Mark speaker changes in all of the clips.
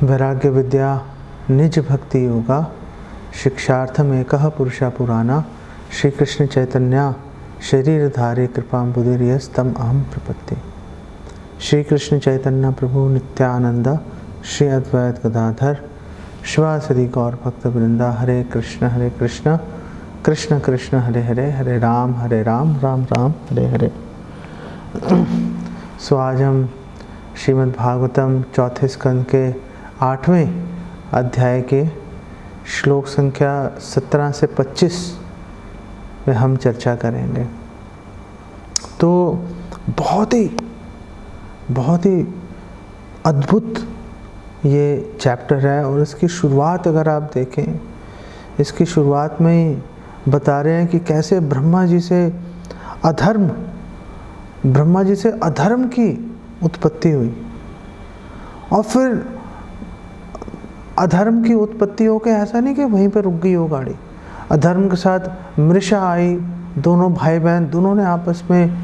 Speaker 1: वैराग्य विद्या निज भक्ति योगा शिक्षार्थम एकः पुरुषा पुराना श्री कृष्ण चैतन्य शरीरधारी कृपाम्बुधिर्यस्तम अहम प्रपत्ति। श्री कृष्ण चैतन्य प्रभु नित्यानंद श्री अद्वैत गदाधर शिवासदि गौर भक्त वृंदा हरे कृष्ण कृष्ण कृष्ण हरे हरे हरे राम राम राम हरे हरे। सो आज हम श्रीमद् भागवतम चौथे स्कंद के 8वें अध्याय के श्लोक संख्या 17 से 25 में हम चर्चा करेंगे। तो बहुत ही अद्भुत ये चैप्टर है और इसकी शुरुआत अगर आप देखें, इसकी शुरुआत में ही बता रहे हैं कि कैसे ब्रह्मा जी से अधर्म की उत्पत्ति हुई और फिर अधर्म की उत्पत्ति हो के ऐसा नहीं कि वहीं पर रुक गई हो गाड़ी। अधर्म के साथ मृषा आई, दोनों भाई बहन दोनों ने आपस में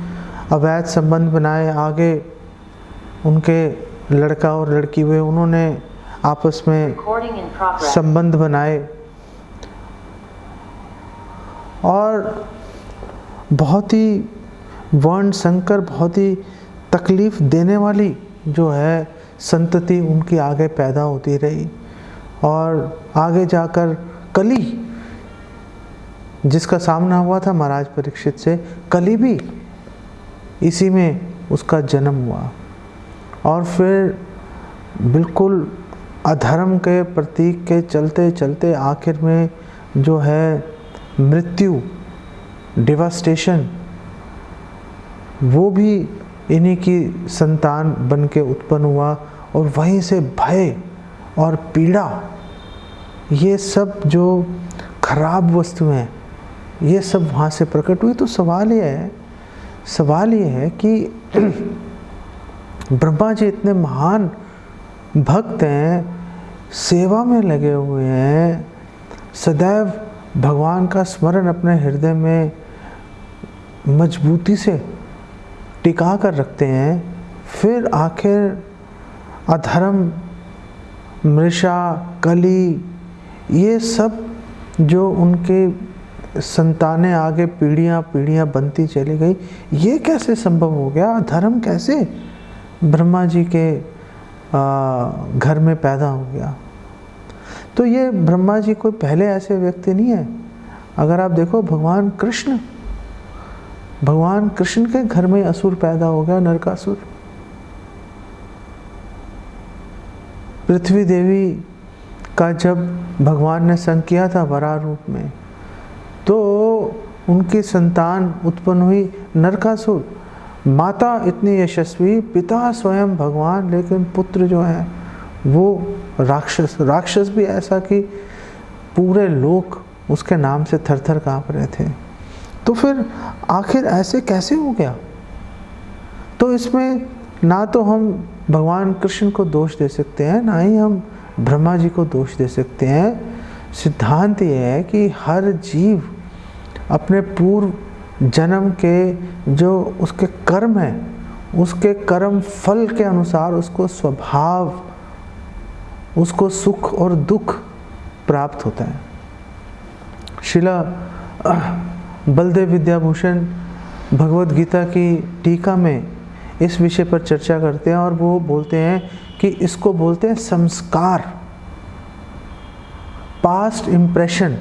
Speaker 1: अवैध संबंध बनाए। आगे उनके लड़का और लड़की हुए, उन्होंने आपस में संबंध बनाए और बहुत ही वर्ण संकर, बहुत ही तकलीफ देने वाली जो है संतति उनकी आगे पैदा होती रही। और आगे जाकर कली जिसका सामना हुआ था महाराज परीक्षित से, कली भी इसी में उसका जन्म हुआ और फिर बिल्कुल अधर्म के प्रतीक के चलते चलते आखिर में जो है मृत्यु, डिवास्टेशन, वो भी इन्हीं की संतान बन के उत्पन्न हुआ। और वहीं से भय और पीड़ा, ये सब जो खराब वस्तुएं हैं, ये सब वहाँ से प्रकट हुई। तो सवाल ये है कि ब्रह्मा जी इतने महान भक्त हैं, सेवा में लगे हुए हैं, सदैव भगवान का स्मरण अपने हृदय में मजबूती से टिका कर रखते हैं, फिर आखिर अधर्म, मृषा, कली, ये सब जो उनके संतानें आगे पीढ़ियाँ बनती चली गई, ये कैसे संभव हो गया? अधर्म कैसे ब्रह्मा जी के घर में पैदा हो गया? तो ये ब्रह्मा जी कोई पहले ऐसे व्यक्ति नहीं है। अगर आप देखो भगवान कृष्ण के घर में असुर पैदा हो गया, नरकासुर। पृथ्वी देवी का जब भगवान ने संग किया था वराह रूप में, तो उनकी संतान उत्पन्न हुई नरकासुर। माता इतनी यशस्वी, पिता स्वयं भगवान, लेकिन पुत्र जो है वो राक्षस भी ऐसा कि पूरे लोक उसके नाम से थर-थर काँप रहे थे। तो फिर आखिर ऐसे कैसे हो गया? तो इसमें ना तो हम भगवान कृष्ण को दोष दे सकते हैं, ना ही हम ब्रह्मा जी को दोष दे सकते हैं। सिद्धांत ये है कि हर जीव अपने पूर्व जन्म के जो उसके कर्म हैं, उसके कर्म फल के अनुसार उसको स्वभाव, उसको सुख और दुख प्राप्त होता है। श्रीला बलदेव विद्याभूषण भगवद गीता की टीका में इस विषय पर चर्चा करते हैं और वो बोलते हैं कि इसको बोलते हैं संस्कार, पास्ट इम्प्रेशन।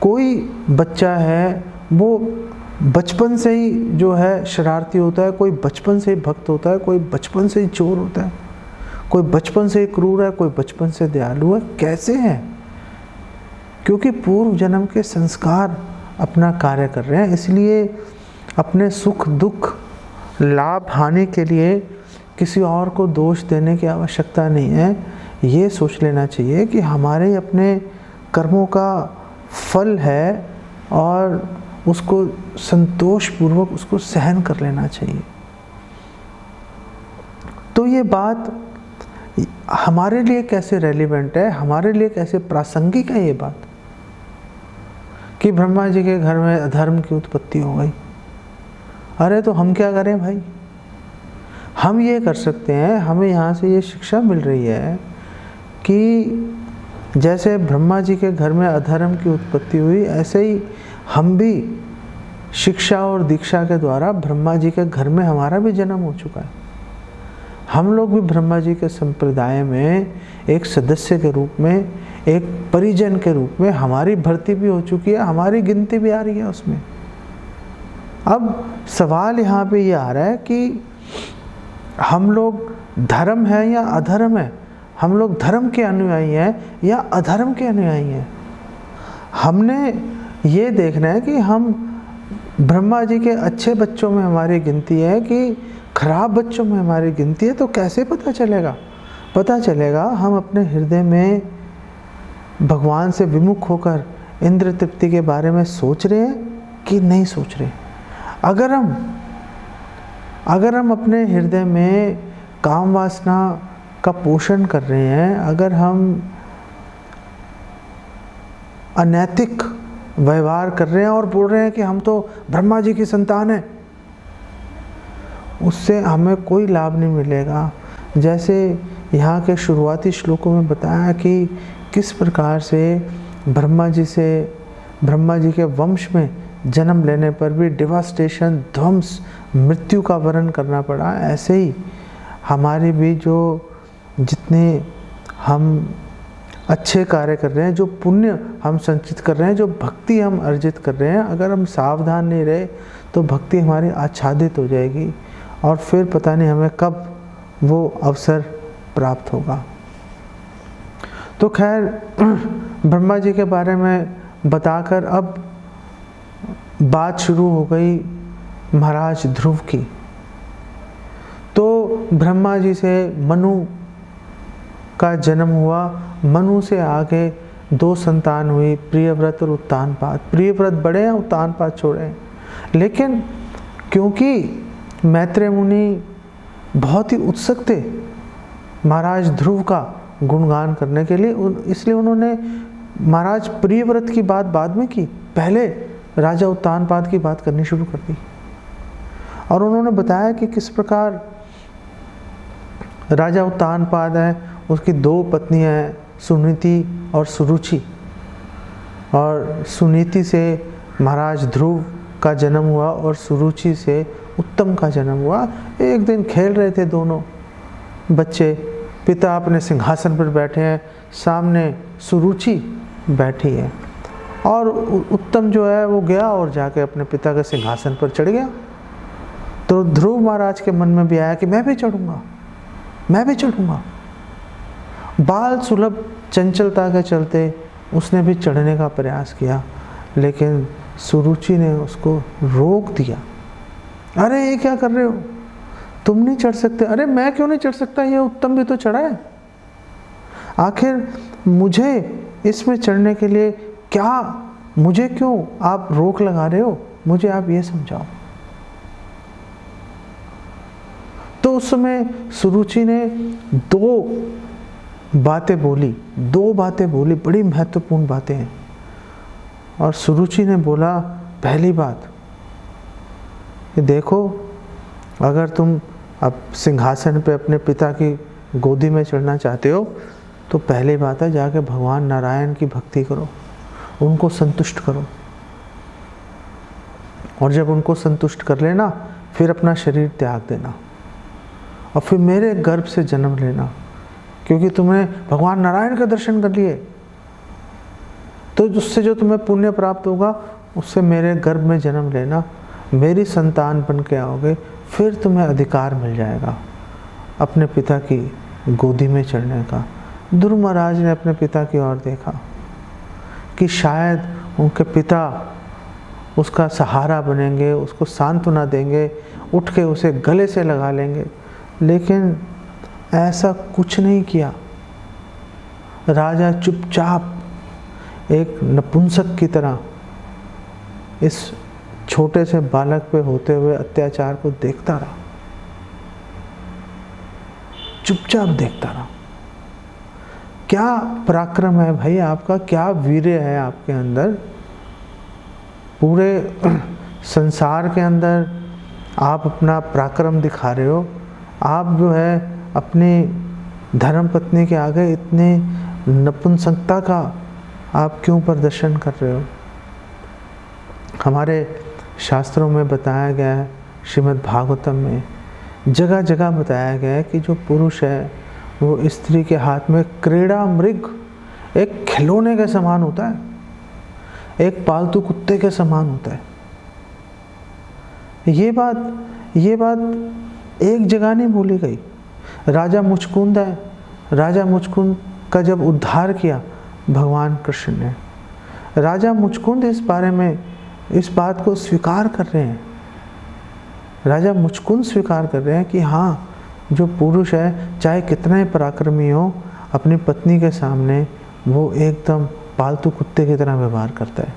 Speaker 1: कोई बच्चा है वो बचपन से ही जो है शरारती होता है, कोई बचपन से ही भक्त होता है, कोई बचपन से ही चोर होता है, कोई बचपन से ही क्रूर है, कोई बचपन से दयालु है। कैसे है? क्योंकि पूर्व जन्म के संस्कार अपना कार्य कर रहे हैं। इसलिए अपने सुख दुख, लाभ हानि के लिए किसी और को दोष देने की आवश्यकता नहीं है। ये सोच लेना चाहिए कि हमारे अपने कर्मों का फल है और उसको संतोषपूर्वक उसको सहन कर लेना चाहिए। तो ये बात हमारे लिए कैसे रेलिवेंट है, हमारे लिए कैसे प्रासंगिक है ये बात कि ब्रह्मा जी के घर में अधर्म की उत्पत्ति हो गई। अरे तो हम क्या करें भाई? हम ये कर सकते हैं, हमें यहाँ से ये शिक्षा मिल रही है कि जैसे ब्रह्मा जी के घर में अधर्म की उत्पत्ति हुई, ऐसे ही हम भी शिक्षा और दीक्षा के द्वारा ब्रह्मा जी के घर में हमारा भी जन्म हो चुका है। हम लोग भी ब्रह्मा जी के संप्रदाय में एक सदस्य के रूप में, एक परिजन के रूप में हमारी भर्ती भी हो चुकी है, हमारी गिनती भी आ रही है उसमें। अब सवाल यहाँ पे ये आ रहा है कि हम लोग धर्म है या अधर्म है, हम लोग धर्म के अनुयायी हैं या अधर्म के अनुयायी हैं। हमने ये देखना है कि हम ब्रह्मा जी के अच्छे बच्चों में हमारी गिनती है कि खराब बच्चों में हमारी गिनती है। तो कैसे पता चलेगा? पता चलेगा हम अपने हृदय में भगवान से विमुख होकर इंद्र तृप्ति के बारे में सोच रहे हैं कि नहीं सोच रहे। अगर हम अपने हृदय में काम वासना का पोषण कर रहे हैं, अगर हम अनैतिक व्यवहार कर रहे हैं और बोल रहे हैं कि हम तो ब्रह्मा जी की संतान हैं, उससे हमें कोई लाभ नहीं मिलेगा। जैसे यहाँ के शुरुआती श्लोकों में बताया कि किस प्रकार से ब्रह्मा जी के वंश में जन्म लेने पर भी डिवास्टेशन, ध्वंस, मृत्यु का वर्ण करना पड़ा, ऐसे ही हमारे भी जितने हम अच्छे कार्य कर रहे हैं, जो पुण्य हम संचित कर रहे हैं, जो भक्ति हम अर्जित कर रहे हैं, अगर हम सावधान नहीं रहे तो भक्ति हमारी आच्छादित हो जाएगी और फिर पता नहीं हमें कब वो अवसर प्राप्त होगा। तो खैर ब्रह्मा जी के बारे में बताकर अब बात शुरू हो गई महाराज ध्रुव की। तो ब्रह्मा जी से मनु का जन्म हुआ, मनु से आगे 2 संतान हुई, प्रियव्रत और उत्तानपाद। प्रियव्रत बड़े हैं, उत्तानपाद छोड़े हैं। लेकिन क्योंकि मैत्रेय मुनि बहुत ही उत्सुक थे महाराज ध्रुव का गुणगान करने के लिए, इसलिए उन्होंने महाराज प्रियव्रत की बात बाद में की, पहले राजा उत्तानपाद की बात करनी शुरू कर दी। और उन्होंने बताया कि किस प्रकार राजा उत्तानपाद है, उसकी 2 पत्नियां हैं, सुनीति और सुरुचि। और सुनीति से महाराज ध्रुव का जन्म हुआ और सुरुचि से उत्तम का जन्म हुआ। एक दिन खेल रहे थे दोनों बच्चे, पिता अपने सिंहासन पर बैठे हैं, सामने सुरुचि बैठी है, और उत्तम जो है वो गया और जाके अपने पिता के सिंहासन पर चढ़ गया। तो ध्रुव महाराज के मन में भी आया कि मैं भी चढ़ूंगा। बाल सुलभ चंचलता के चलते उसने भी चढ़ने का प्रयास किया, लेकिन सुरुचि ने उसको रोक दिया। अरे ये क्या कर रहे हो, तुम नहीं चढ़ सकते। अरे मैं क्यों नहीं चढ़ सकता, ये उत्तम भी तो चढ़ा है। आखिर मुझे इसमें चढ़ने के लिए मुझे क्यों आप रोक लगा रहे हो, मुझे आप ये समझाओ। तो उस समय सुरुचि ने 2 बातें बोली, बड़ी महत्वपूर्ण बातें हैं। और सुरुचि ने बोला, पहली बात कि देखो, अगर तुम अब सिंहासन पे अपने पिता की गोदी में चढ़ना चाहते हो तो पहली बात है जाके भगवान नारायण की भक्ति करो, उनको संतुष्ट करो। और जब उनको संतुष्ट कर लेना, फिर अपना शरीर त्याग देना और फिर मेरे गर्भ से जन्म लेना, क्योंकि तुमने भगवान नारायण का दर्शन कर लिए तो उससे जो तुम्हें पुण्य प्राप्त होगा, उससे मेरे गर्भ में जन्म लेना, मेरी संतान बन के आओगे, फिर तुम्हें अधिकार मिल जाएगा अपने पिता की गोदी में चढ़ने का। ध्रुव महाराज ने अपने पिता की ओर देखा कि शायद उनके पिता उसका सहारा बनेंगे, उसको सांत्वना देंगे, उठ के उसे गले से लगा लेंगे, लेकिन ऐसा कुछ नहीं किया। राजा चुपचाप एक नपुंसक की तरह इस छोटे से बालक पे होते हुए अत्याचार को देखता रहा, चुपचाप देखता रहा। क्या पराक्रम है भाई आपका, क्या वीर्य है आपके अंदर। पूरे संसार के अंदर आप अपना पराक्रम दिखा रहे हो, आप जो है अपनी धर्म पत्नी के आगे इतने नपुंसकता का आप क्यों प्रदर्शन कर रहे हो? हमारे शास्त्रों में बताया गया है, श्रीमद् भागवतम में जगह जगह बताया गया है कि जो पुरुष है वो स्त्री के हाथ में क्रीड़ा मृग, एक खिलौने के समान होता है, एक पालतू कुत्ते के समान होता है। ये बात एक जगह नहीं बोली गई। राजा मुचकुंद है, राजा मुचकुंद का जब उद्धार किया भगवान कृष्ण ने, राजा मुचकुंद इस बारे में इस बात को स्वीकार कर रहे हैं। राजा मुचकुंद स्वीकार कर रहे हैं कि हाँ, जो पुरुष है चाहे कितना ही पराक्रमी हो, अपनी पत्नी के सामने वो एकदम पालतू कुत्ते की तरह व्यवहार करता है।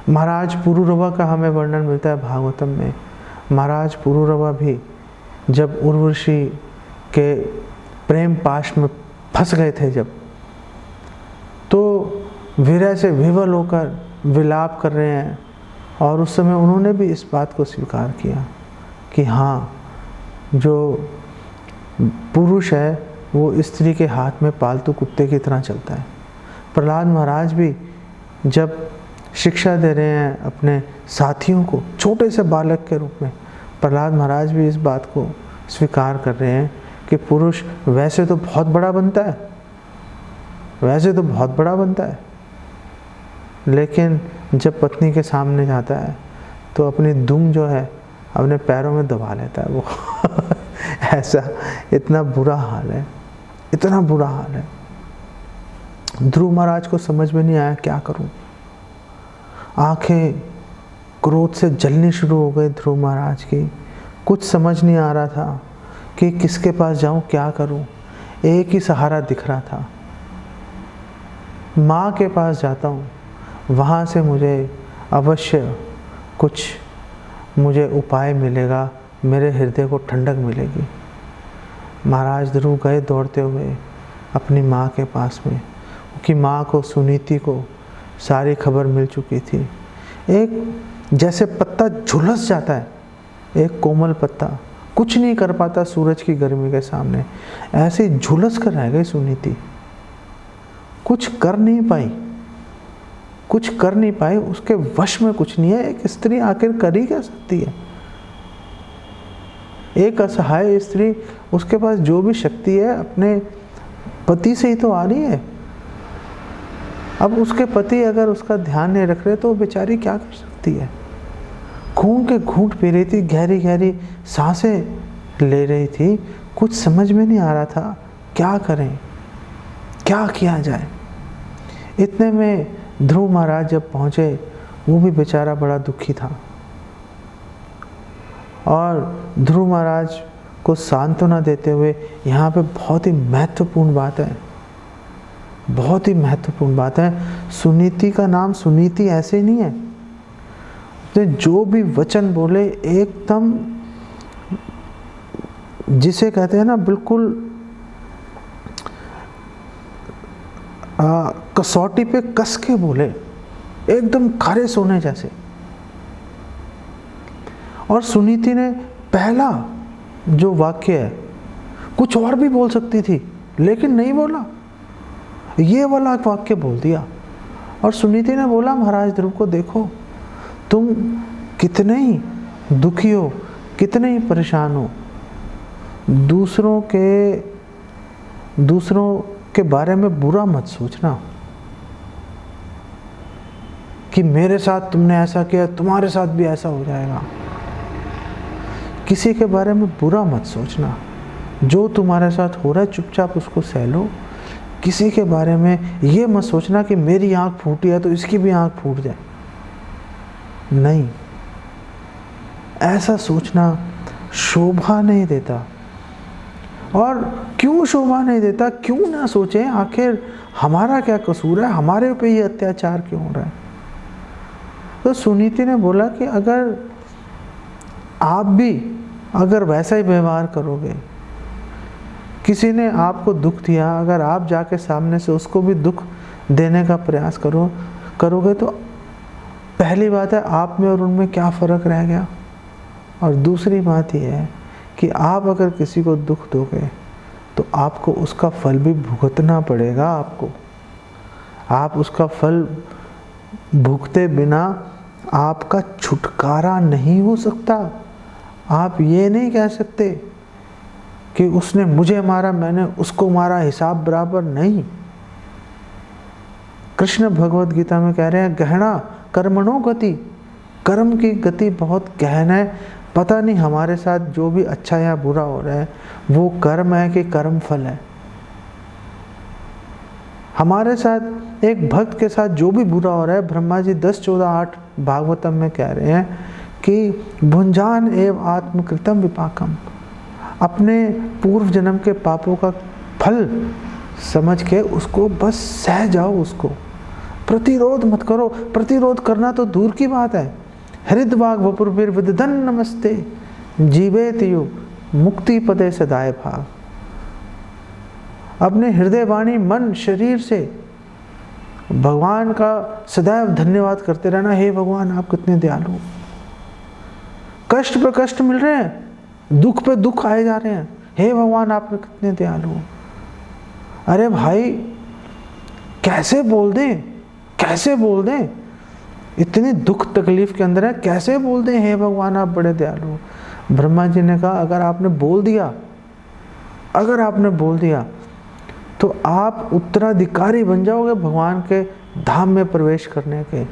Speaker 1: महाराज पुरुरवा का हमें वर्णन मिलता है भागवतम में। महाराज पुरुरवा भी जब उर्वशी के प्रेम पाश में फंस गए थे जब, तो विरह से विवल होकर विलाप कर रहे हैं, और उस समय उन्होंने भी इस बात को स्वीकार किया कि हाँ, जो पुरुष है वो स्त्री के हाथ में पालतू कुत्ते की तरह चलता है। प्रहलाद महाराज भी जब शिक्षा दे रहे हैं अपने साथियों को, छोटे से बालक के रूप में, प्रहलाद महाराज भी इस बात को स्वीकार कर रहे हैं कि पुरुष वैसे तो बहुत बड़ा बनता है, वैसे तो बहुत बड़ा बनता है, लेकिन जब पत्नी के सामने जाता है तो अपनी दुम जो है अपने पैरों में दबा लेता है वो ऐसा इतना बुरा हाल है, इतना बुरा हाल है। ध्रुव महाराज को समझ में नहीं आया क्या करूं। आंखें क्रोध से जलनी शुरू हो गई ध्रुव महाराज की। कुछ समझ नहीं आ रहा था कि किसके पास जाऊं, क्या करूं। एक ही सहारा दिख रहा था, माँ के पास जाता हूँ, वहाँ से मुझे अवश्य कुछ मुझे उपाय मिलेगा, मेरे हृदय को ठंडक मिलेगी। महाराज ध्रुव गए दौड़ते हुए अपनी माँ के पास में, क्योंकि माँ को, सुनीति को सारी खबर मिल चुकी थी। एक जैसे पत्ता झुलस जाता है, एक कोमल पत्ता कुछ नहीं कर पाता सूरज की गर्मी के सामने, ऐसे झुलस कर रह गई सुनीति। कुछ कर नहीं पाई, कुछ कर नहीं पाई, उसके वश में कुछ नहीं है। एक स्त्री आखिर कर ही क्या सकती है? एक असहाय स्त्री, उसके पास जो भी शक्ति है अपने पति से ही तो आ रही है। अब उसके पति अगर उसका ध्यान नहीं रख रहे तो वो बेचारी क्या कर सकती है? खून के घूंट पी रही थी, गहरी गहरी सांसें ले रही थी, कुछ समझ में नहीं आ रहा था क्या करें, क्या किया जाए। इतने में ध्रुव महाराज जब पहुँचे, वो भी बेचारा बड़ा दुखी था, और ध्रुव महाराज को सांत्वना देते हुए, यहाँ पे बहुत ही महत्वपूर्ण बात है, बहुत ही महत्वपूर्ण बात है। सुनीति का नाम सुनीति ऐसे ही नहीं है, तो जो भी वचन बोले एकदम, जिसे कहते हैं ना, बिल्कुल कसौटी पे कस के बोले, एकदम खरे सोने जैसे। और सुनीति ने पहला जो वाक्य है, कुछ और भी बोल सकती थी लेकिन नहीं बोला, ये वाला वाक्य बोल दिया। और सुनीति ने बोला, महाराज ध्रुव को देखो, तुम कितने ही दुखी हो, कितने ही परेशान हो, दूसरों के बारे में बुरा मत सोचना कि मेरे साथ तुमने ऐसा किया, तुम्हारे साथ भी ऐसा हो जाएगा। किसी के बारे में बुरा मत सोचना, जो तुम्हारे साथ हो रहा है चुपचाप उसको सह लो। किसी के बारे में ये मत सोचना कि मेरी आँख फूटी है तो इसकी भी आँख फूट जाए, नहीं, ऐसा सोचना शोभा नहीं देता। और क्यों शोभा नहीं देता? क्यों ना सोचें आखिर हमारा क्या कसूर है, हमारे पे ये अत्याचार क्यों हो रहा है? तो सुनीति ने बोला कि अगर आप भी अगर वैसा ही व्यवहार करोगे, किसी ने आपको दुख दिया, अगर आप जाके सामने से उसको भी दुख देने का प्रयास करोगे तो पहली बात है, आप में और उनमें क्या फ़र्क रह गया? और दूसरी बात यह है कि आप अगर किसी को दुख दोगे तो आपको उसका फल भी भुगतना पड़ेगा। आप उसका फल भुगते बिना आपका छुटकारा नहीं हो सकता। आप ये नहीं कह सकते कि उसने मुझे मारा, मैंने उसको मारा, हिसाब बराबर नहीं। कृष्ण भगवत गीता में कह रहे हैं गहना कर्मणो गति, कर्म की गति बहुत गहन है। पता नहीं हमारे साथ जो भी अच्छा या बुरा हो रहा है वो कर्म है कि कर्म फल है। हमारे साथ एक भक्त के साथ जो भी बुरा हो रहा है, ब्रह्मा जी 10-14-8 भागवतम में कह रहे हैं कि भुंजान एव आत्मकृतम विपाकम, अपने पूर्व जन्म के पापों का फल समझ के उसको बस सह जाओ, उसको प्रतिरोध मत करो। प्रतिरोध करना तो दूर की बात है। हृदवाग वपुर्भिर विदधन नमस्ते जीवेत यु मुक्ति पदे सदाय भाग। अपने हृदय वाणी मन शरीर से भगवान का सदैव धन्यवाद करते रहना। हे भगवान आप कितने दयालु। कष्ट पे कष्ट मिल रहे हैं, दुख पे दुख आए जा रहे हैं, हे भगवान आप कितने दयालु। अरे भाई कैसे बोल दें, इतनी दुख तकलीफ के अंदर है, कैसे बोल दें हे भगवान आप बड़े दयालु। ब्रह्मा जी ने कहा अगर आपने बोल दिया तो आप उत्तराधिकारी बन जाओगे भगवान के धाम में प्रवेश करने के।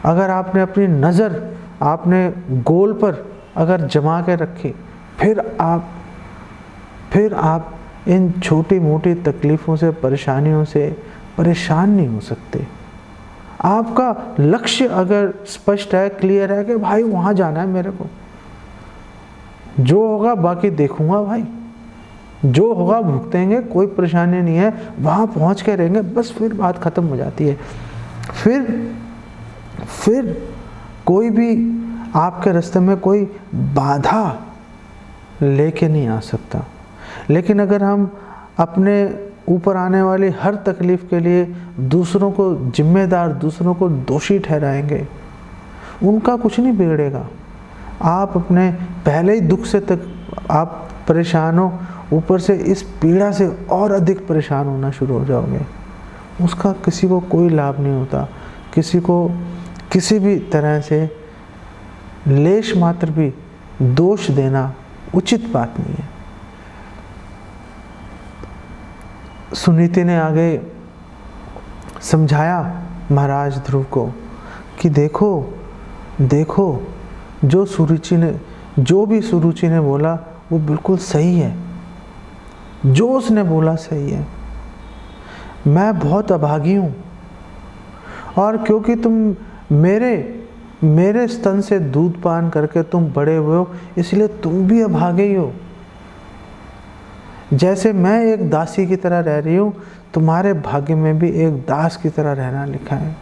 Speaker 1: अगर आपने अपनी नज़र आपने गोल पर अगर जमा के रखी, फिर आप इन छोटी मोटी तकलीफ़ों से परेशानियों से परेशान नहीं हो सकते। आपका लक्ष्य अगर स्पष्ट है, क्लियर है कि भाई वहाँ जाना है मेरे को, जो होगा बाकी देखूंगा भाई, जो होगा भुगतेंगे, कोई परेशानी नहीं है, वहाँ पहुँच के रहेंगे, बस फिर बात ख़त्म हो जाती है। फिर कोई भी आपके रास्ते में कोई बाधा लेके नहीं आ सकता। लेकिन अगर हम अपने ऊपर आने वाली हर तकलीफ़ के लिए दूसरों को जिम्मेदार, दूसरों को दोषी ठहराएंगे, उनका कुछ नहीं बिगड़ेगा। आप अपने पहले ही दुख से तक आप परेशान हो, ऊपर से इस पीड़ा से और अधिक परेशान होना शुरू हो जाओगे। उसका किसी को कोई लाभ नहीं होता। किसी को किसी भी तरह से लेश मात्र भी दोष देना उचित बात नहीं है। सुनीति ने आगे समझाया महाराज ध्रुव को कि देखो जो भी सुरुचि ने बोला वो बिल्कुल सही है, जो उसने बोला सही है। मैं बहुत अभागी हूँ और क्योंकि तुम मेरे स्तन से दूध पान करके तुम बड़े हुए हो, इसलिए तुम भी अभागे ही हो। जैसे मैं एक दासी की तरह रह रही हूँ, तुम्हारे भाग्य में भी एक दास की तरह रहना लिखा है।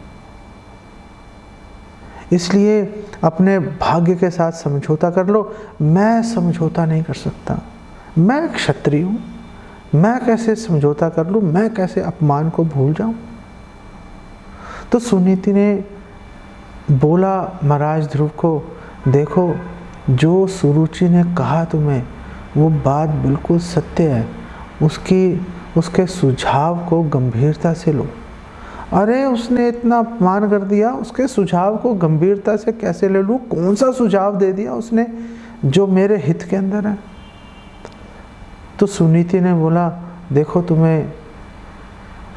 Speaker 1: इसलिए अपने भाग्य के साथ समझौता कर लो। मैं समझौता नहीं कर सकता, मैं क्षत्रिय हूँ, मैं कैसे समझौता कर लूँ, मैं कैसे अपमान को भूल जाऊँ। तो सुनीति ने बोला महाराज ध्रुव को, देखो जो सुरुचि ने कहा तुम्हें वो बात बिल्कुल सत्य है, उसके सुझाव को गंभीरता से लो। अरे उसने इतना अपमान कर दिया, उसके सुझाव को गंभीरता से कैसे ले लूँ? कौन सा सुझाव दे दिया उसने जो मेरे हित के अंदर है? तो सुनीति ने बोला, देखो तुम्हें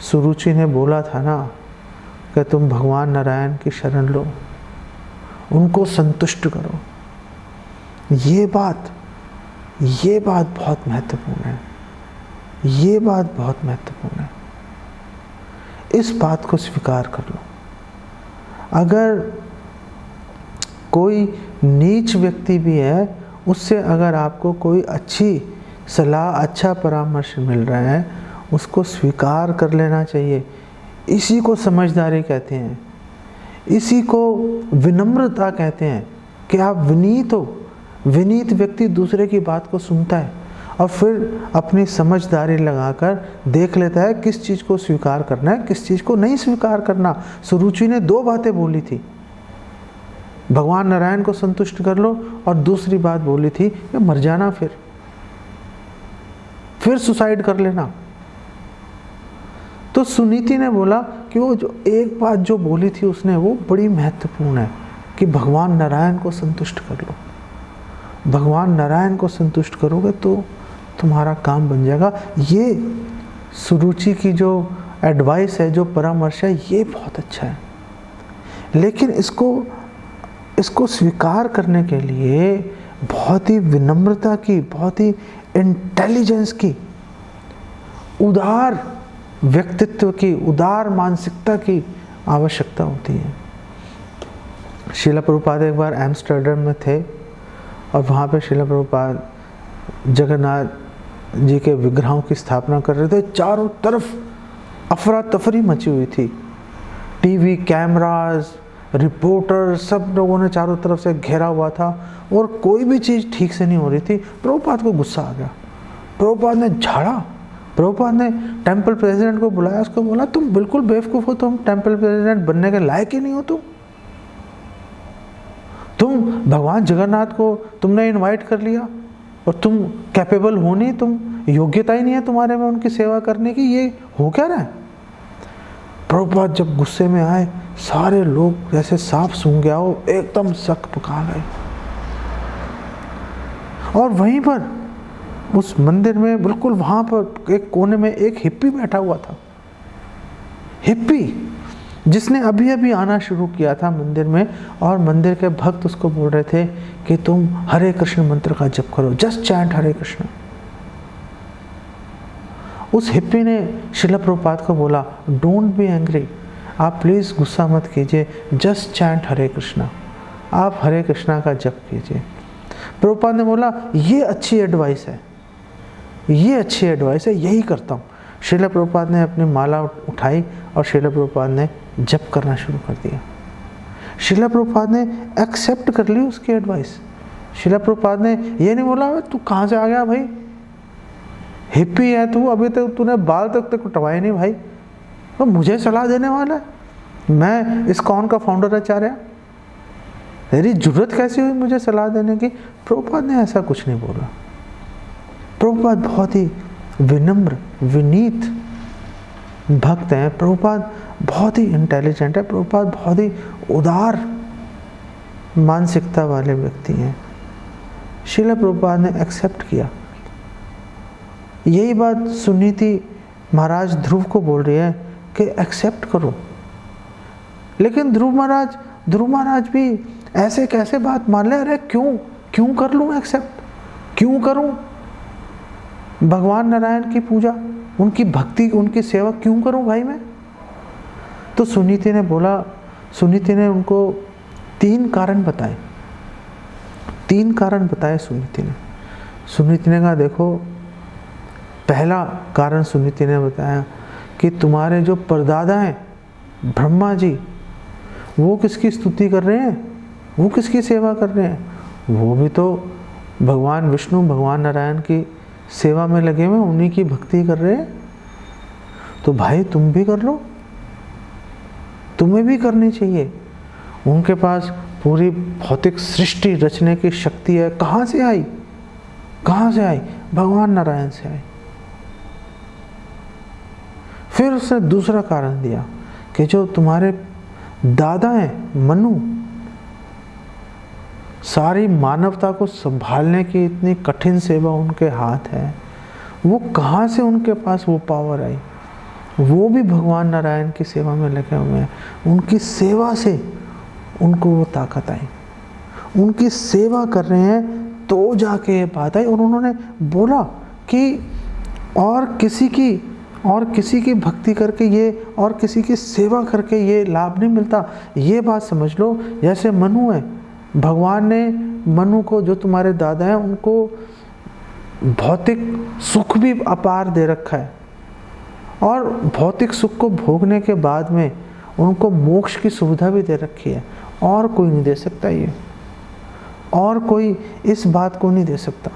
Speaker 1: सुरुचि ने बोला था ना कि तुम भगवान नारायण की शरण लो, उनको संतुष्ट करो। ये बात बहुत महत्वपूर्ण है, ये बात बहुत महत्वपूर्ण है। इस बात को स्वीकार कर लो। अगर कोई नीच व्यक्ति भी है, उससे अगर आपको कोई अच्छी सलाह, अच्छा परामर्श मिल रहा है, उसको स्वीकार कर लेना चाहिए। इसी को समझदारी कहते हैं, इसी को विनम्रता कहते हैं कि आप विनीत हो। विनीत व्यक्ति दूसरे की बात को सुनता है और फिर अपनी समझदारी लगाकर देख लेता है किस चीज़ को स्वीकार करना है, किस चीज़ को नहीं स्वीकार करना। सुरुचि ने 2 बातें बोली थी, भगवान नारायण को संतुष्ट कर लो। और दूसरी बात बोली थी कि मर जाना, फिर सुसाइड कर लेना। तो सुनीति ने बोला कि वो जो एक बात जो बोली थी उसने, वो बड़ी महत्वपूर्ण है कि भगवान नारायण को संतुष्ट कर लो। भगवान नारायण को संतुष्ट करोगे तो तुम्हारा काम बन जाएगा। ये सुरुचि की जो एडवाइस है, जो परामर्श है, ये बहुत अच्छा है। लेकिन इसको स्वीकार करने के लिए बहुत ही विनम्रता की, बहुत ही इंटेलिजेंस की, उदार व्यक्तित्व की, उदार मानसिकता की आवश्यकता होती है। श्रील प्रभुपाद एक बार एम्स्टर्डम में थे और वहाँ पे श्रील प्रभुपाद जगन्नाथ जी के विग्रहों की स्थापना कर रहे थे। चारों तरफ अफरा तफरी मची हुई थी। टीवी, कैमराज, रिपोर्टर, सब लोगों ने चारों तरफ से घेरा हुआ था और कोई भी चीज़ ठीक से नहीं हो रही थी। प्रभुपाद को गुस्सा आ गया। प्रभुपाद ने झाड़ा। प्रभुपाद ने टेम्पल प्रेसिडेंट को बुलाया, उसको बोला तुम बिल्कुल बेवकूफ़ हो, तुम टेम्पल प्रेसिडेंट बनने के लायक ही नहीं हो। तुम भगवान जगन्नाथ को तुमने इनवाइट कर लिया और तुम कैपेबल हो नहीं, तुम योग्यता ही नहीं है तुम्हारे में उनकी सेवा करने की। ये हो क्या रहा है? प्रभुपाद जब गुस्से में आए, सारे लोग जैसे सांप सूंघ गया हो, एकदम सक पका गए। और वहीं पर उस मंदिर में बिल्कुल वहां पर एक कोने में एक हिप्पी बैठा हुआ था। हिप्पी जिसने अभी अभी आना शुरू किया था मंदिर में, और मंदिर के भक्त उसको बोल रहे थे कि तुम हरे कृष्ण मंत्र का जप करो, जस्ट चैंट हरे कृष्ण। उस हिप्पी ने श्रील प्रभुपाद को बोला डोंट बी एंग्री, आप प्लीज़ गुस्सा मत कीजिए, जस्ट चैंट हरे कृष्णा, आप हरे कृष्णा का जप कीजिए। प्रभुपाद ने बोला ये अच्छी एडवाइस है, ये अच्छी एडवाइस है, यही करता हूँ। श्रील प्रभुपाद ने अपनी माला उठाई और श्रील प्रभुपाद ने जप करना शुरू कर दिया। श्रील प्रभुपाद ने एक्सेप्ट कर ली उसकी एडवाइस। श्रील प्रभुपाद ने ये नहीं बोला तू कहाँ से आ गया भाई, हिप्पी है तू, अभी तक तूने बाल तक कटवाए नहीं भाई, तो मुझे सलाह देने वाला है, मैं इस्कॉन का फाउंडर आचार्य, तेरी जरूरत कैसी हुई मुझे सलाह देने की। प्रभुपाद ने ऐसा कुछ नहीं बोला। प्रभुपाद बहुत ही विनम्र, विनीत भक्त हैं। प्रभुपाद बहुत ही इंटेलिजेंट है। प्रभुपाद बहुत ही उदार मानसिकता वाले व्यक्ति हैं। श्रील प्रभुपाद ने एक्सेप्ट किया। यही बात सुनीति महाराज ध्रुव को बोल रही है कि एक्सेप्ट करो। लेकिन ध्रुव महाराज भी ऐसे कैसे बात मान ले, अरे क्यों कर लूँ एक्सेप्ट, क्यों करूँ भगवान नारायण की पूजा, उनकी भक्ति, उनकी सेवा क्यों करूं भाई मैं। तो सुनीति ने बोला, सुनीति ने उनको 3 कारण बताए। 3 कारण बताए सुनीति ने कहा देखो, पहला कारण सुनीति ने बताया कि तुम्हारे जो परदादा हैं ब्रह्मा जी, वो किसकी स्तुति कर रहे हैं, वो किसकी सेवा कर रहे हैं, वो भी तो भगवान विष्णु, भगवान नारायण की सेवा में लगे हुए, उन्हीं की भक्ति कर रहे हैं। तो भाई तुम भी कर लो, तुम्हें भी करनी चाहिए। उनके पास पूरी भौतिक सृष्टि रचने की शक्ति है। कहाँ से आई? भगवान नारायण से आई। फिर उसने दूसरा कारण दिया कि जो तुम्हारे दादा हैं मनु, सारी मानवता को संभालने की इतनी कठिन सेवा उनके हाथ है, वो कहाँ से उनके पास वो पावर आई? वो भी भगवान नारायण की सेवा में लगे हुए हैं। उनकी सेवा से उनको वो ताकत आई, उनकी सेवा कर रहे हैं तो जाके ये बात आई। और उन्होंने बोला कि और किसी की भक्ति करके ये, और किसी की सेवा करके ये लाभ नहीं मिलता। ये बात समझ लो, जैसे मनु है, भगवान ने मनु को, जो तुम्हारे दादा हैं, उनको भौतिक सुख भी अपार दे रखा है, और भौतिक सुख को भोगने के बाद में उनको मोक्ष की सुविधा भी दे रखी है। और कोई नहीं दे सकता ये, और कोई इस बात को नहीं दे सकता।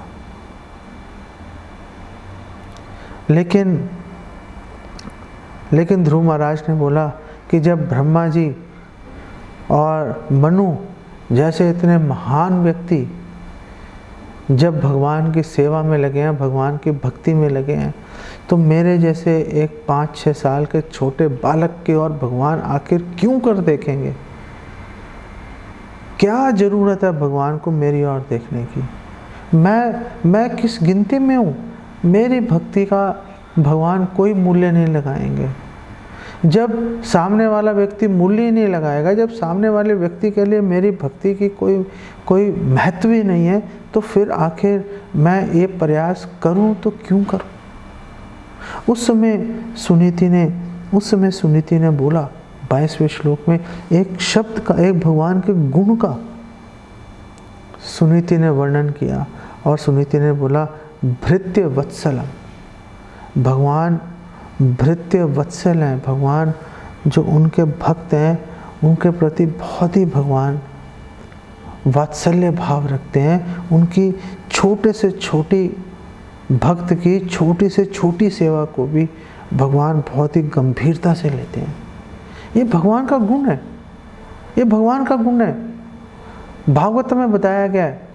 Speaker 1: लेकिन ध्रुव महाराज ने बोला कि जब ब्रह्मा जी और मनु जैसे इतने महान व्यक्ति जब भगवान की सेवा में लगे हैं, भगवान की भक्ति में लगे हैं, तो मेरे जैसे एक 5-6 साल के छोटे बालक की ओर भगवान आखिर क्यों कर देखेंगे? क्या ज़रूरत है भगवान को मेरी ओर देखने की? मैं किस गिनती में हूँ? मेरी भक्ति का भगवान कोई मूल्य नहीं लगाएंगे। जब सामने वाला व्यक्ति मूल्य ही नहीं लगाएगा, जब सामने वाले व्यक्ति के लिए मेरी भक्ति की कोई महत्व ही नहीं है, तो फिर आखिर मैं ये प्रयास करूं तो क्यों करूं? उस समय सुनीति ने बोला 22वें श्लोक में एक शब्द का, एक भगवान के गुण का सुनीति ने वर्णन किया, और सुनीति ने बोला भृत्य वत्सलम। भगवान भृत्य वत्सल हैं। भगवान जो उनके भक्त हैं उनके प्रति बहुत ही भगवान वात्सल्य भाव रखते हैं। उनकी छोटे से छोटी भक्त की छोटी से छोटी सेवा को भी भगवान बहुत ही गंभीरता से लेते हैं। ये भगवान का गुण है, ये भगवान का गुण है। भागवत में बताया गया है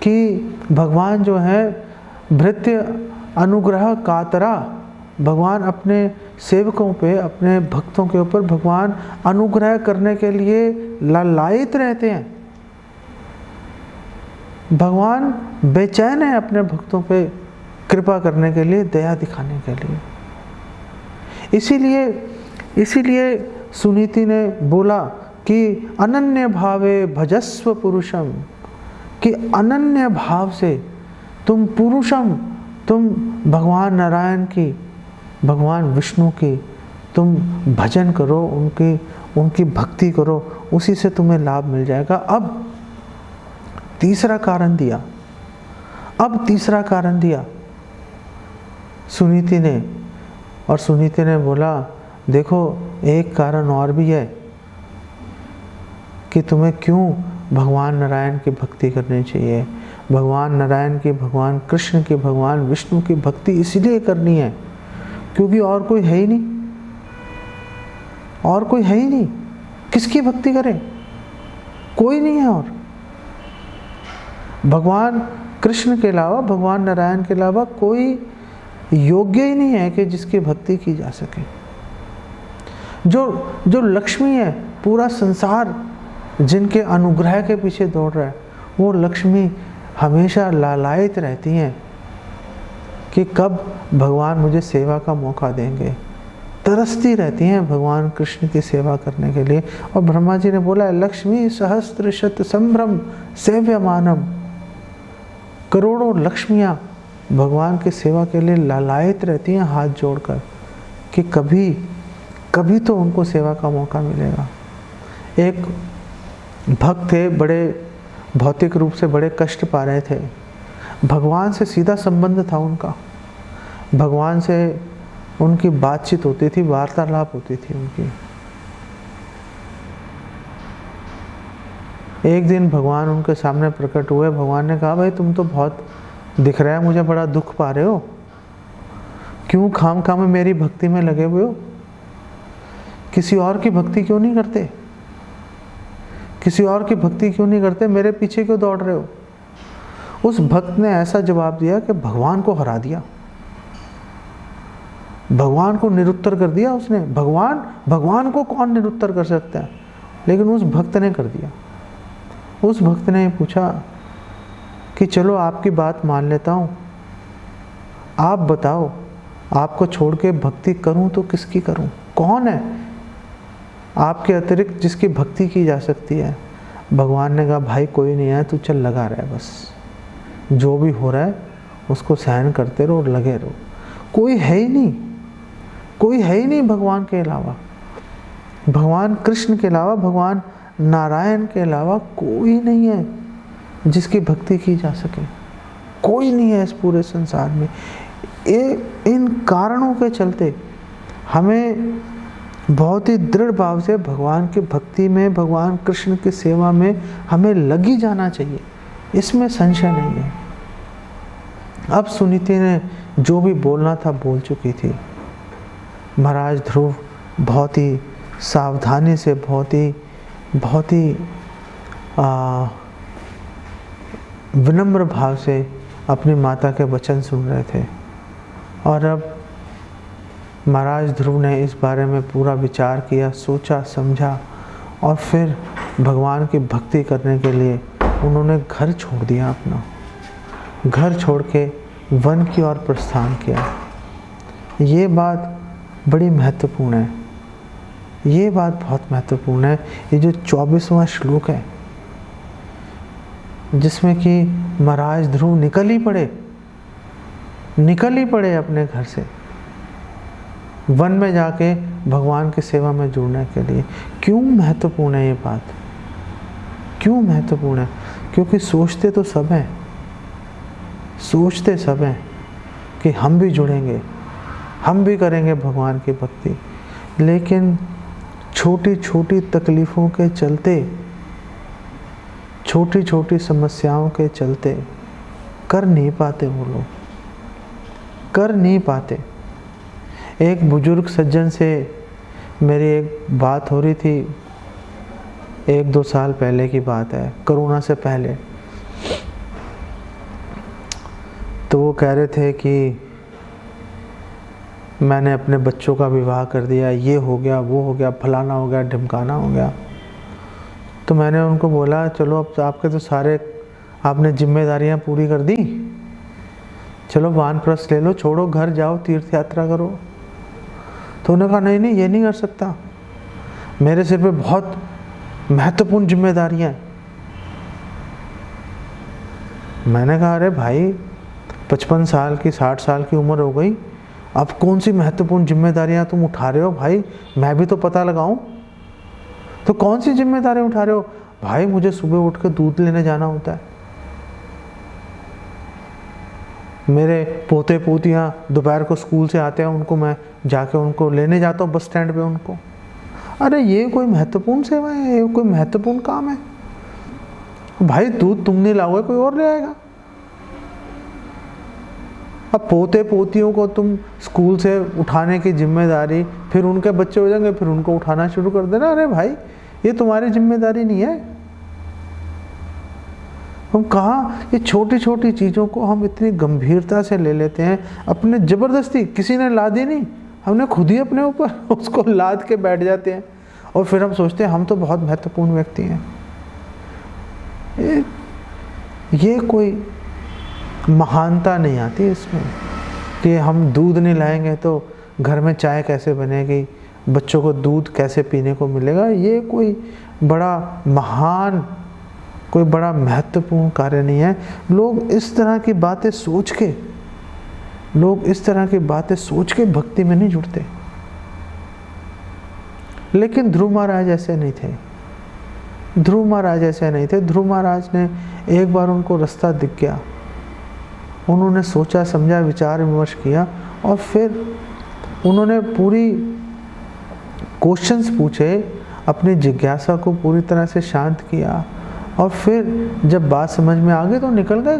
Speaker 1: कि भगवान जो है भृत्य अनुग्रह कातरा, भगवान अपने सेवकों पे, अपने भक्तों के ऊपर भगवान अनुग्रह करने के लिए लालायित रहते हैं। भगवान बेचैन है अपने भक्तों पे कृपा करने के लिए, दया दिखाने के लिए। इसीलिए सुनीति ने बोला कि अनन्य भावे भजस्व पुरुषम, कि अनन्य भाव से तुम पुरुषम, तुम भगवान नारायण की, भगवान विष्णु की तुम भजन करो, उनकी भक्ति करो, उसी से तुम्हें लाभ मिल जाएगा। अब तीसरा कारण दिया सुनीति ने, और सुनीति ने बोला देखो एक कारण और भी है कि तुम्हें क्यों भगवान नारायण की भक्ति करनी चाहिए। भगवान नारायण की, भगवान कृष्ण की, भगवान विष्णु की भक्ति इसलिए करनी है क्योंकि और कोई है ही नहीं। किसकी भक्ति करें? कोई नहीं है और। भगवान कृष्ण के अलावा, भगवान नारायण के अलावा कोई योग्य ही नहीं है कि जिसकी भक्ति की जा सके। जो लक्ष्मी है, पूरा संसार जिनके अनुग्रह के पीछे दौड़ रहा है, वो लक्ष्मी हमेशा लालायित रहती हैं कि कब भगवान मुझे सेवा का मौका देंगे। तरसती रहती हैं भगवान कृष्ण की सेवा करने के लिए। और ब्रह्मा जी ने बोला है लक्ष्मी सहस्त्र शत संभ्रम सेव्यमानम, करोड़ों लक्ष्मियाँ भगवान की सेवा के लिए लालायित रहती हैं हाथ जोड़कर कि कभी तो उनको सेवा का मौका मिलेगा। एक भक्त थे, बड़े भौतिक रूप से बड़े कष्ट पा रहे थे। भगवान से सीधा संबंध था उनका, भगवान से उनकी बातचीत होती थी, वार्तालाप होती थी उनकी। एक दिन भगवान उनके सामने प्रकट हुए। भगवान ने कहा भाई तुम तो बहुत दिख रहा है मुझे बड़ा दुख पा रहे हो, क्यों खाम मेरी भक्ति में लगे हुए हो? किसी और की भक्ति क्यों नहीं करते? किसी और की भक्ति क्यों नहीं करते? मेरे पीछे क्यों दौड़ रहे हो? उस भक्त ने ऐसा जवाब दिया कि भगवान को हरा दिया, भगवान को निरुत्तर कर दिया उसने। भगवान को कौन निरुत्तर कर सकता है? लेकिन उस भक्त ने कर दिया। उस भक्त ने पूछा कि चलो आपकी बात मान लेता हूँ, आप बताओ आपको छोड़ के भक्ति करूँ तो किसकी करूँ? कौन है आपके अतिरिक्त जिसकी भक्ति की जा सकती है? भगवान ने कहा भाई कोई नहीं है, तू चल लगा रहा है, बस जो भी हो रहा है उसको सहन करते रहो और लगे रहो। कोई है ही नहीं भगवान के अलावा, भगवान कृष्ण के अलावा, भगवान नारायण के अलावा कोई नहीं है जिसकी भक्ति की जा सके। कोई नहीं है इस पूरे संसार में। इन कारणों के चलते हमें बहुत ही दृढ़ भाव से भगवान की भक्ति में, भगवान कृष्ण की सेवा में हमें लगी जाना चाहिए, इसमें संशय नहीं है। अब सुनीति ने जो भी बोलना था बोल चुकी थी। महाराज ध्रुव बहुत ही सावधानी से, बहुत ही विनम्र भाव से अपनी माता के वचन सुन रहे थे। और अब महाराज ध्रुव ने इस बारे में पूरा विचार किया, सोचा समझा, और फिर भगवान की भक्ति करने के लिए उन्होंने घर छोड़ दिया। अपना घर छोड़ के वन की ओर प्रस्थान किया। ये बात बड़ी महत्वपूर्ण है, ये बात बहुत महत्वपूर्ण है। ये जो 24वां श्लोक है, जिसमें कि महाराज ध्रुव निकल ही पड़े अपने घर से वन में जाके भगवान की सेवा में जुड़ने के लिए। क्यों महत्वपूर्ण है ये बात? क्यों महत्वपूर्ण है? क्योंकि सोचते तो सब हैं कि हम भी जुड़ेंगे, हम भी करेंगे भगवान की भक्ति, लेकिन छोटी छोटी तकलीफ़ों के चलते, छोटी छोटी समस्याओं के चलते कर नहीं पाते। वो लोग कर नहीं पाते। एक बुजुर्ग सज्जन से मेरी एक बात हो रही थी, 1-2 साल पहले की बात है, कोरोना से पहले। तो वो कह रहे थे कि मैंने अपने बच्चों का विवाह कर दिया, ये हो गया, वो हो गया, फलाना हो गया, ढिमकाना हो गया। तो मैंने उनको बोला, चलो अब आपके तो सारे आपने जिम्मेदारियां पूरी कर दी, चलो वानप्रस्थ ले लो, छोड़ो, घर जाओ, तीर्थ यात्रा करो। तो उन्होंने कहा नहीं ये नहीं कर सकता, मेरे सिर पे बहुत महत्वपूर्ण जिम्मेदारियां हैं। मैंने कहा अरे भाई 55 साल की 60 साल की उम्र हो गई, अब कौन सी महत्वपूर्ण जिम्मेदारियां तुम उठा रहे हो भाई? मैं भी तो पता लगाऊं। तो कौन सी जिम्मेदारी उठा रहे हो? भाई मुझे सुबह उठ के दूध लेने जाना होता है, मेरे पोते पोतियां दोपहर को स्कूल से आते हैं, उनको मैं जाके उनको लेने जाता हूँ बस स्टैंड पे उनको। अरे ये कोई महत्वपूर्ण सेवा है? ये कोई महत्वपूर्ण काम है? भाई दूध तुम नहीं लाओगे, कोई और ले आएगा। अब पोते पोतियों को तुम स्कूल से उठाने की जिम्मेदारी, फिर उनके बच्चे हो जाएंगे, फिर उनको उठाना शुरू कर देना। अरे भाई ये तुम्हारी जिम्मेदारी नहीं है। हम कहाँ ये छोटी छोटी चीज़ों को हम इतनी गंभीरता से ले लेते हैं, अपने ज़बरदस्ती, किसी ने ला दी नहीं, हमने खुद ही अपने ऊपर उसको लाद के बैठ जाते हैं, और फिर हम सोचते हैं हम तो बहुत महत्वपूर्ण व्यक्ति हैं। ये कोई महानता नहीं आती इसमें कि हम दूध नहीं लाएंगे तो घर में चाय कैसे बनेगी, बच्चों को दूध कैसे पीने को मिलेगा। ये कोई बड़ा महान, कोई बड़ा महत्वपूर्ण कार्य नहीं है। लोग इस तरह की बातें सोच के भक्ति में नहीं जुड़ते। लेकिन ध्रुव महाराज ऐसे नहीं थे। ध्रुव महाराज ने एक बार उनको रास्ता दिख गया, उन्होंने सोचा समझा, विचार विमर्श किया, और फिर उन्होंने पूरी क्वेश्चंस पूछे, अपनी जिज्ञासा को पूरी तरह से शांत किया, और फिर जब बात समझ में आ गई तो निकल गए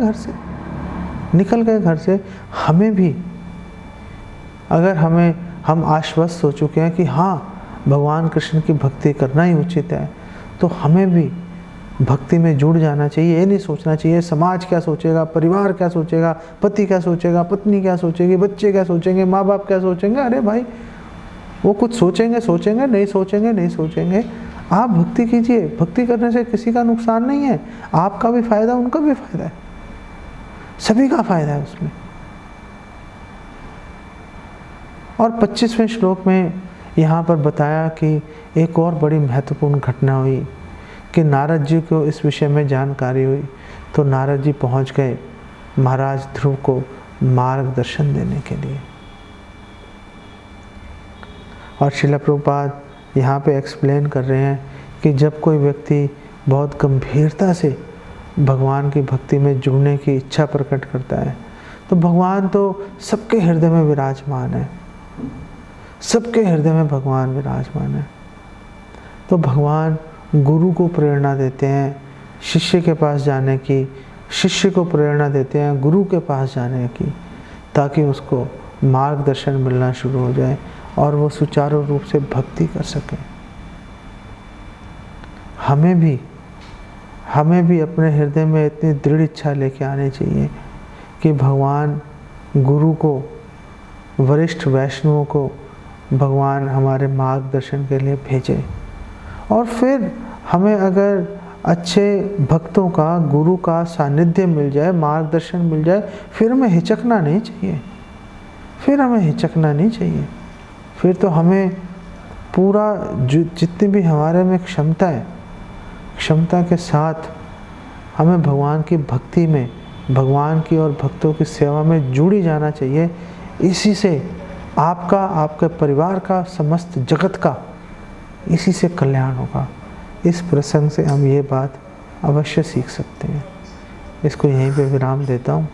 Speaker 1: घर से। हमें भी अगर हम आश्वस्त हो चुके हैं कि हाँ भगवान कृष्ण की भक्ति करना ही उचित है, तो हमें भी भक्ति में जुड़ जाना चाहिए। ये नहीं सोचना चाहिए समाज क्या सोचेगा, परिवार क्या सोचेगा, पति क्या सोचेगा, पत्नी क्या सोचेगी, बच्चे क्या सोचेंगे, माँ बाप क्या सोचेंगे। अरे भाई वो कुछ सोचेंगे, नहीं सोचेंगे। आप भक्ति कीजिए, भक्ति करने से किसी का नुकसान नहीं है, आपका भी फायदा, उनका भी फायदा है, सभी का फायदा है उसमें। और 25वें श्लोक में यहाँ पर बताया कि एक और बड़ी महत्वपूर्ण घटना हुई कि नारद जी को इस विषय में जानकारी हुई, तो नारद जी पहुँच गए महाराज ध्रुव को मार्गदर्शन देने के लिए। और श्रील प्रभुपाद यहाँ पे एक्सप्लेन कर रहे हैं कि जब कोई व्यक्ति बहुत गंभीरता से भगवान की भक्ति में जुड़ने की इच्छा प्रकट करता है, तो भगवान तो सबके हृदय में विराजमान है, सबके हृदय में भगवान विराजमान है। तो भगवान गुरु को प्रेरणा देते हैं शिष्य के पास जाने की, शिष्य को प्रेरणा देते हैं गुरु के पास जाने की, ताकि उसको मार्गदर्शन मिलना शुरू हो जाए और वो सुचारू रूप से भक्ति कर सके। हमें भी हमें भी अपने हृदय में इतनी दृढ़ इच्छा लेके आनी चाहिए कि भगवान गुरु को, वरिष्ठ वैष्णवों को भगवान हमारे मार्गदर्शन के लिए भेजे। और फिर हमें अगर अच्छे भक्तों का, गुरु का सानिध्य मिल जाए, मार्गदर्शन मिल जाए, फिर हमें हिचकना नहीं चाहिए। फिर तो हमें पूरा जितनी भी हमारे में क्षमता है, क्षमता के साथ हमें भगवान की भक्ति में, भगवान की और भक्तों की सेवा में जुड़ी जाना चाहिए। इसी से आपका, आपके परिवार का, समस्त जगत का इसी से कल्याण होगा। इस प्रसंग से हम ये बात अवश्य सीख सकते हैं। इसको यहीं पे विराम देता हूँ।